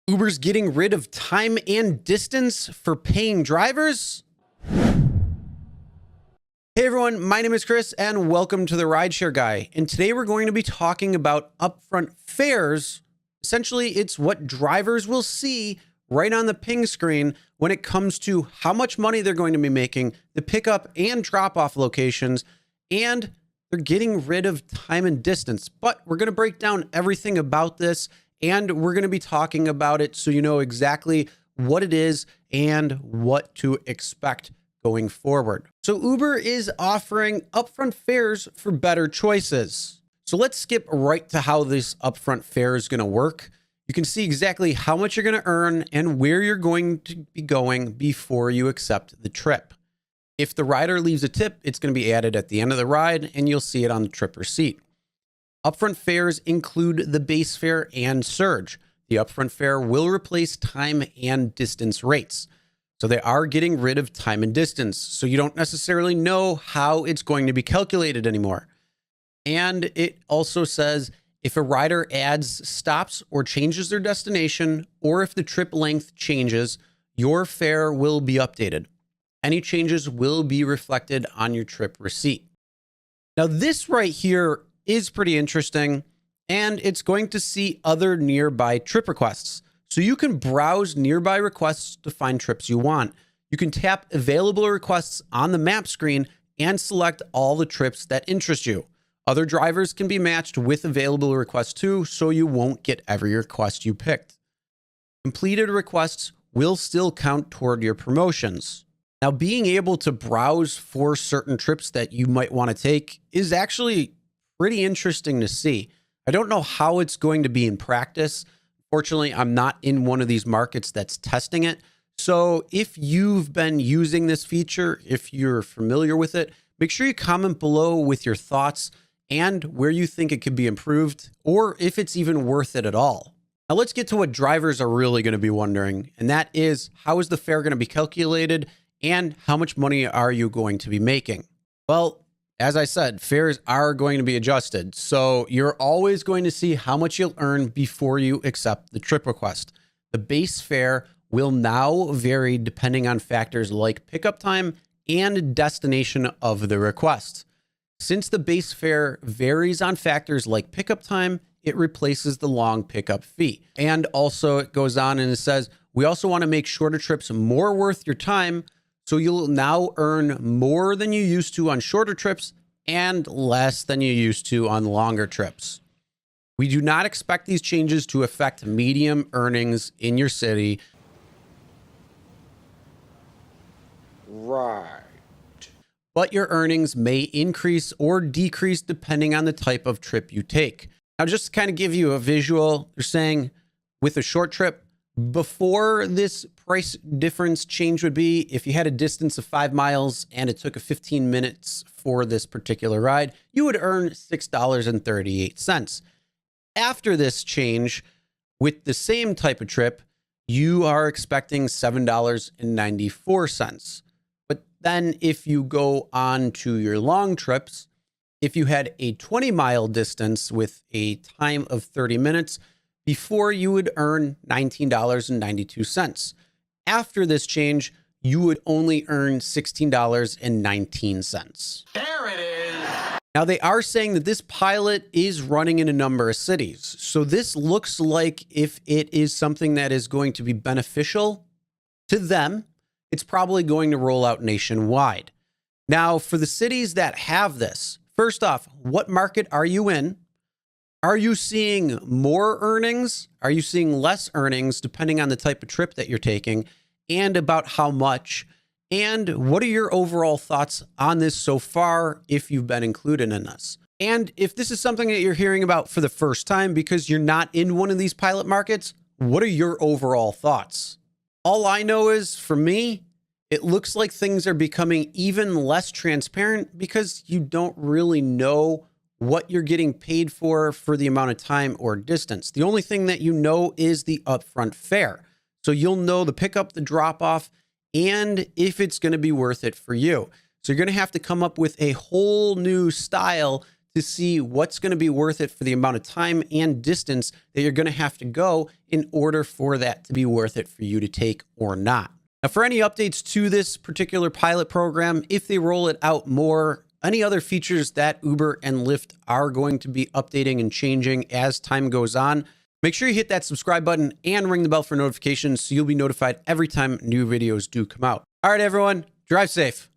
Uber's getting rid of time and distance for paying drivers. Hey everyone, my name is Chris and welcome to the Rideshare Guy. And today we're going to be talking about upfront fares. Essentially, it's what drivers will see right on the ping screen when it comes to how much money they're going to be making, the pickup and drop-off locations, and they're getting rid of time and distance. But we're going to break down everything about this, and we're going to be talking about it so you know exactly what it is and what to expect going forward. So Uber is offering upfront fares for better choices. So let's skip right to how this upfront fare is going to work. You can see exactly how much you're going to earn and where you're going to be going before you accept the trip. If the rider leaves a tip, it's going to be added at the end of the ride and you'll see it on the trip receipt. Upfront fares include the base fare and surge. The upfront fare will replace time and distance rates. So they are getting rid of time and distance. So you don't necessarily know how it's going to be calculated anymore. And it also says if a rider adds stops or changes their destination, or if the trip length changes, your fare will be updated. Any changes will be reflected on your trip receipt. Now this right here is pretty interesting, and it's going to see other nearby trip requests. So you can browse nearby requests to find trips you want. You can tap available requests on the map screen and select all the trips that interest you. Other drivers can be matched with available requests too, so you won't get every request you picked. Completed requests will still count toward your promotions. Now, being able to browse for certain trips that you might want to take is actually pretty interesting to see. I don't know how it's going to be in practice. Fortunately, I'm not in one of these markets that's testing it. So if you've been using this feature, if you're familiar with it, make sure you comment below with your thoughts and where you think it could be improved, or if it's even worth it at all. Now let's get to what drivers are really going to be wondering, and that is, how is the fare going to be calculated and how much money are you going to be making? Well, as I said, fares are going to be adjusted. So you're always going to see how much you'll earn before you accept the trip request. The base fare will now vary depending on factors like pickup time and destination of the request. Since the base fare varies on factors like pickup time, it replaces the long pickup fee. And also it goes on and it says, we also want to make shorter trips more worth your time. So you'll now earn more than you used to on shorter trips and less than you used to on longer trips. We do not expect these changes to affect median earnings in your city. Right. But your earnings may increase or decrease depending on the type of trip you take. Now, just to kind of give you a visual, they're saying with a short trip, before this price difference change would be, if you had a distance of 5 miles and it took 15 minutes for this particular ride, you would earn $6.38. After this change, with the same type of trip, you are expecting $7.94. But then if you go on to your long trips, if you had a 20-mile distance with a time of 30 minutes, before you would earn $19.92. After this change, you would only earn $16.19. There it is. Now, they are saying that this pilot is running in a number of cities. So this looks like if it is something that is going to be beneficial to them, it's probably going to roll out nationwide. Now, for the cities that have this, first off, what market are you in? Are you seeing more earnings? Are you seeing less earnings depending on the type of trip that you're taking and about how much? And what are your overall thoughts on this so far if you've been included in this? And if this is something that you're hearing about for the first time because you're not in one of these pilot markets, what are your overall thoughts? All I know is, for me, it looks like things are becoming even less transparent because you don't really know what you're getting paid for the amount of time or distance. The only thing that you know is the upfront fare. So you'll know the pickup, the drop off, and if it's going to be worth it for you. So you're going to have to come up with a whole new style to see what's going to be worth it for the amount of time and distance that you're going to have to go in order for that to be worth it for you to take or not. Now, for any updates to this particular pilot program, if they roll it out more, any other features that Uber and Lyft are going to be updating and changing as time goes on, make sure you hit that subscribe button and ring the bell for notifications so you'll be notified every time new videos do come out. All right, everyone, drive safe.